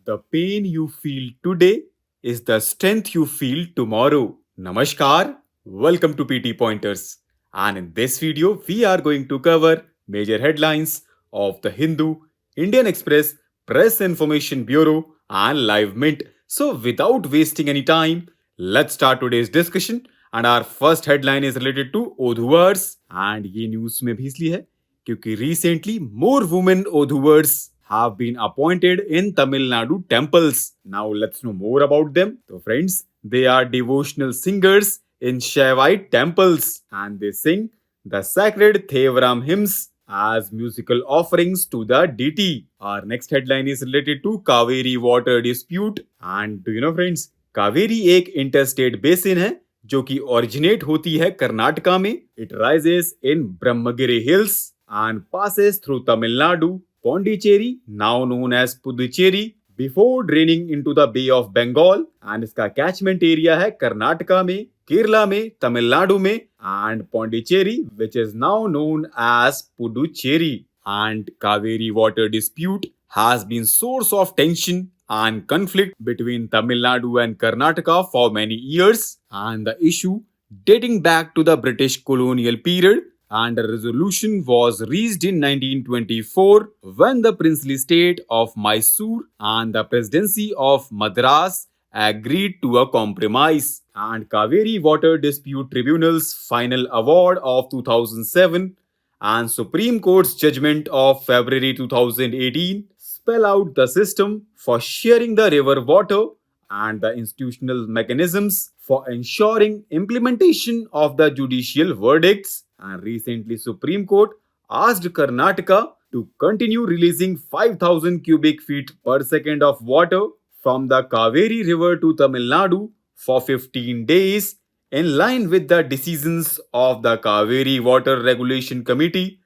The pain you feel today is the strength you feel tomorrow. Namaskar, welcome to PT Pointers. And in this video, we are going to cover major headlines of the Hindu, Indian Express, Press Information Bureau, and Live Mint. So, without wasting any time, let's start today's discussion. And our first headline is related to Odhuvars. And ये news में भी इसलिए है क्योंकि recently more women Odhuvars have been appointed in Tamil Nadu temples. Now let's know more about them. So friends, they are devotional singers in Shaivite temples and they sing the sacred Thevaram hymns as musical offerings to the deity. Our next headline is related to Cauvery water dispute. And do you know friends, Cauvery एक interstate basin है जो कि originate होती है कर्नाटका में. It rises in Brahmagiri hills and passes through Tamil Nadu, Pondicherry, now known as Puducherry, before draining into the Bay of Bengal. And इसका catchment area है कर्नाटका में, केरला में, तमिलनाडु में and Pondicherry, which is now known as Puducherry. And Cauvery water dispute has been source of tension and conflict between Tamil Nadu and Karnataka for many years, and the issue dating back to the British colonial period, and a resolution was reached in 1924 when the princely state of Mysore and the presidency of Madras agreed to a compromise. And Cauvery Water Dispute Tribunal's final award of 2007 and Supreme Court's judgment of February 2018 spell out the system for sharing the river water and the institutional mechanisms for ensuring implementation of the judicial verdicts. And recently, Supreme Court asked Karnataka to continue releasing 5,000 cubic feet per second of water from the Cauvery River to Tamil Nadu for 15 days, in line with the decisions of the Cauvery Water Regulation Committee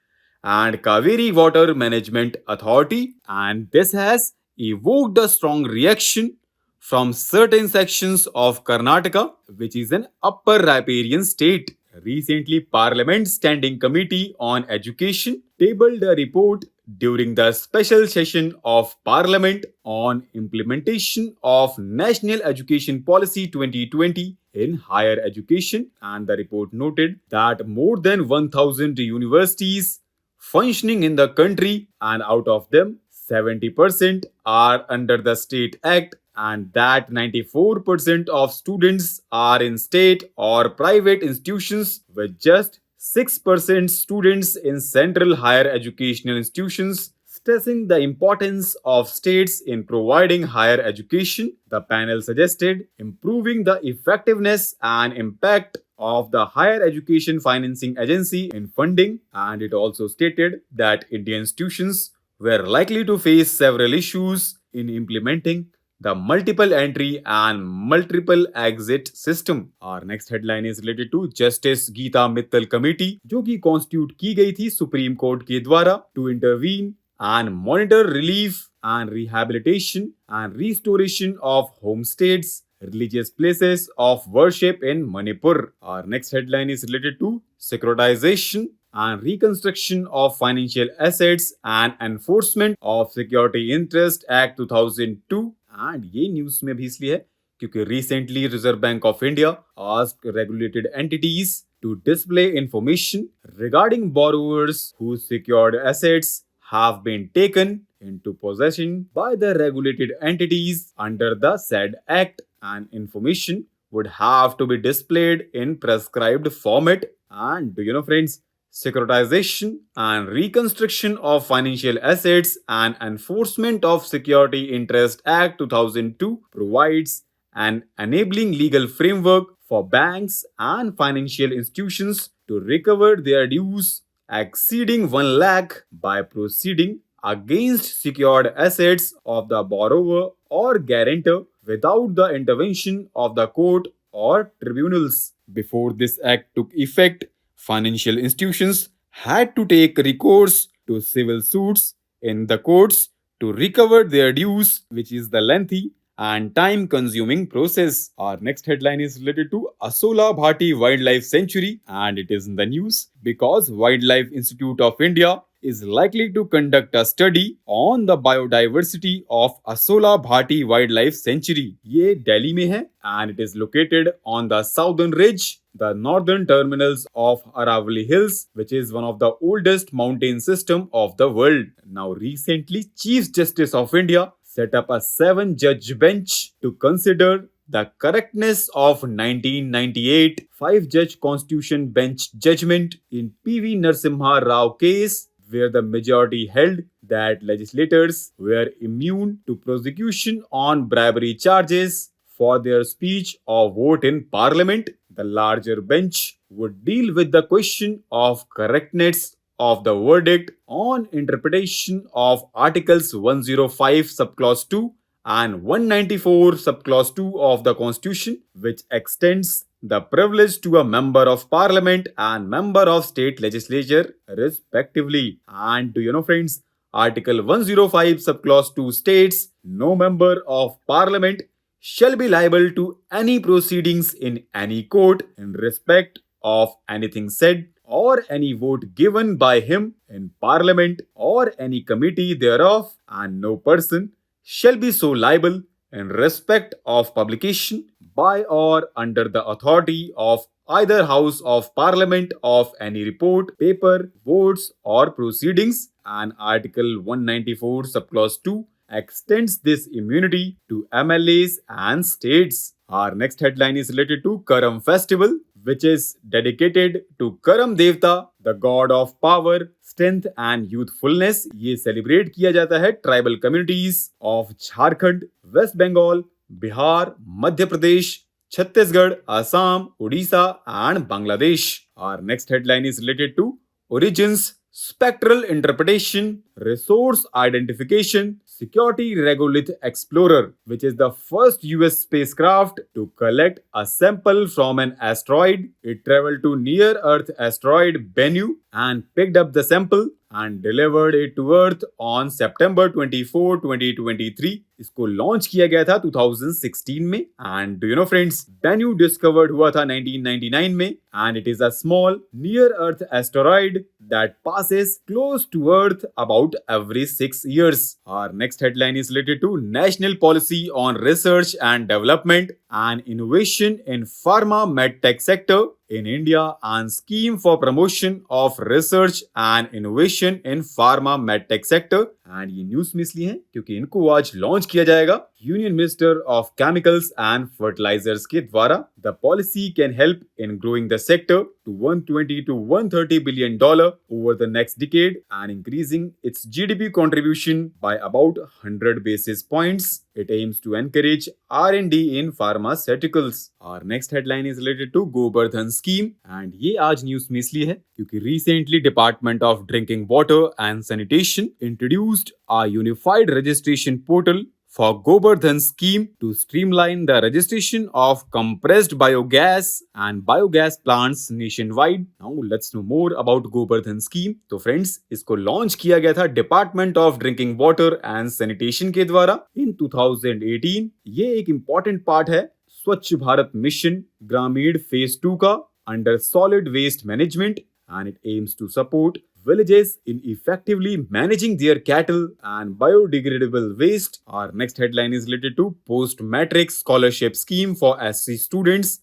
and Cauvery Water Management Authority. And this has evoked a strong reaction from certain sections of Karnataka, which is an upper riparian state. Recently, Parliament Standing Committee on Education tabled a report during the special session of Parliament on implementation of National Education Policy 2020 in higher education, and the report noted that more than 1,000 universities functioning in the country, and out of them 70% are under the State Act, and that 94% of students are in state or private institutions, with just 6% students in central higher educational institutions, stressing the importance of states in providing higher education. The panel suggested improving the effectiveness and impact of the Higher Education Financing Agency in funding, and it also stated that Indian institutions were likely to face several issues in implementing the multiple entry and multiple exit system. Our next headline is related to Justice Gita Mittal Committee, जो कि constitute की गई थी supreme court के द्वारा to intervene and monitor relief and rehabilitation and restoration of homestays, religious places of worship in Manipur. Our next headline is related to securitization and reconstruction of financial assets and enforcement of Security Interest Act 2002. And ये news में भी इसलिए है क्योंकि recently Reserve Bank of India asked regulated entities to display information regarding borrowers whose secured assets have been taken into possession by the regulated entities under the said act, and information would have to be displayed in prescribed format. And do you know friends, securitization and reconstruction of financial assets and enforcement of Security Interest Act 2002 provides an enabling legal framework for banks and financial institutions to recover their dues exceeding 1 lakh by proceeding against secured assets of the borrower or guarantor without the intervention of the court or tribunals. Before this act took effect, financial institutions had to take recourse to civil suits in the courts to recover their dues, which is the lengthy and time-consuming process. Our next headline is related to Asola Bhatti Wildlife Sanctuary, and it is in the news because Wildlife Institute of India is likely to conduct a study on the biodiversity of Asola Bhatti Wildlife Sanctuary. ये दिल्ली में है and it is located on the southern ridge, the northern terminals of Aravalli Hills, which is one of the oldest mountain system of the world. Now recently, Chief Justice of India set up a 7-judge bench to consider the correctness of 1998 5-judge Constitution Bench judgment in P.V. Narasimha Rao case, where the majority held that legislators were immune to prosecution on bribery charges for their speech or vote in parliament. The larger bench would deal with the question of correctness of the verdict on interpretation of Articles 105 subclause 2 and 194 subclause 2 of the Constitution, which extends the privilege to a member of parliament and member of state legislature respectively. And do you know, friends, Article 105 subclause 2 states no member of parliament shall be liable to any proceedings in any court in respect of anything said or any vote given by him in parliament or any committee thereof, and no person shall be so liable in respect of publication by or under the authority of either House of Parliament of any report, paper, votes, or proceedings. And Article 194 subclause 2 extends this immunity to MLAs and states. Our next headline is related to Karam Festival, which is dedicated to Karam Devta, the god of power, strength and youthfulness. ये celebrate किया जाता है tribal communities of Jharkhand, West Bengal, Bihar, Madhya Pradesh, Chhattisgarh, Assam, Odisha and Bangladesh. Our next headline is related to origins, spectral interpretation, resource identification, security regolith explorer, which is the first US spacecraft to collect a sample from an asteroid. It traveled to near Earth asteroid Bennu and picked up the sample and delivered it to Earth on September 24, 2023. इसको launch किया गया था 2016 में. And do you know, friends, Bennu discovered हुआ था 1999 में, and it is a small near Earth asteroid that passes close to Earth about every 6 years. Our next headline is related to national policy on research and development and innovation in Pharma-MedTech sector in India and scheme for promotion of research and innovation in Pharma-MedTech sector. And ये news में इसलिए है क्योंकि इनको आज launch किया जाएगा union minister of chemicals and fertilisers के द्वारा. The policy can help in growing the sector to 120 to 130 billion dollar over the next decade and increasing its GDP contribution by about 100 basis points. It aims to encourage R&D in pharmaceuticals. Our next headline is related to GOBARdhan scheme and ये आज news में इसलिए है क्योंकि recently Department of Drinking Water and Sanitation introduced a unified registration portal for GOBARdhan scheme to streamline the registration of compressed biogas and biogas plants nationwide. Now let's know more about GOBARdhan scheme. तो friends, इसको launch किया गया था department of drinking water and sanitation के द्वारा इन 2018. ये एक important part है स्वच्छ भारत मिशन ग्रामीण फेज 2 का under solid waste management and it aims to support villages in effectively managing their cattle and biodegradable waste. Our next headline is related to Post-Matric scholarship scheme for SC students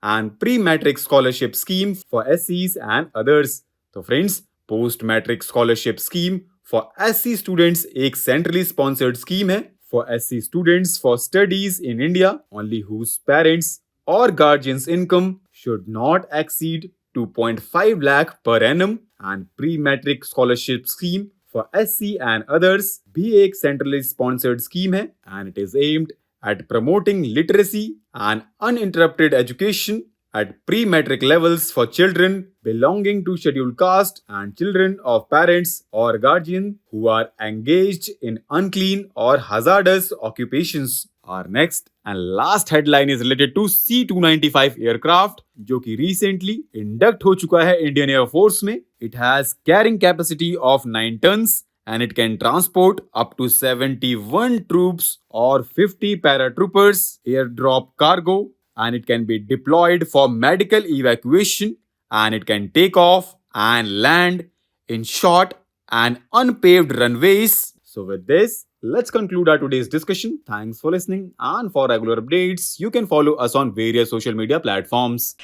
and Pre-Matric scholarship scheme for SCs and others. So friends, Post-Matric scholarship scheme for SC students एक centrally sponsored scheme है for SC students for studies in India only whose parents or guardians income should not exceed 2.5 lakh per annum. And Pre-Matric scholarship scheme for SC and others भी एक centrally sponsored scheme है and it is aimed at promoting literacy and uninterrupted education at pre-matric levels for children belonging to scheduled caste and children of parents or guardian who are engaged in unclean or hazardous occupations. Our next and last headline is related to C-295 aircraft जो कि recently induct हो चुका है Indian Air Force में. It has carrying capacity of 9 tons and it can transport up to 71 troops or 50 paratroopers, airdrop cargo, and it can be deployed for medical evacuation and it can take off and land in short and unpaved runways. So, with this, let's conclude our today's discussion. Thanks for listening, and for regular updates, you can follow us on various social media platforms.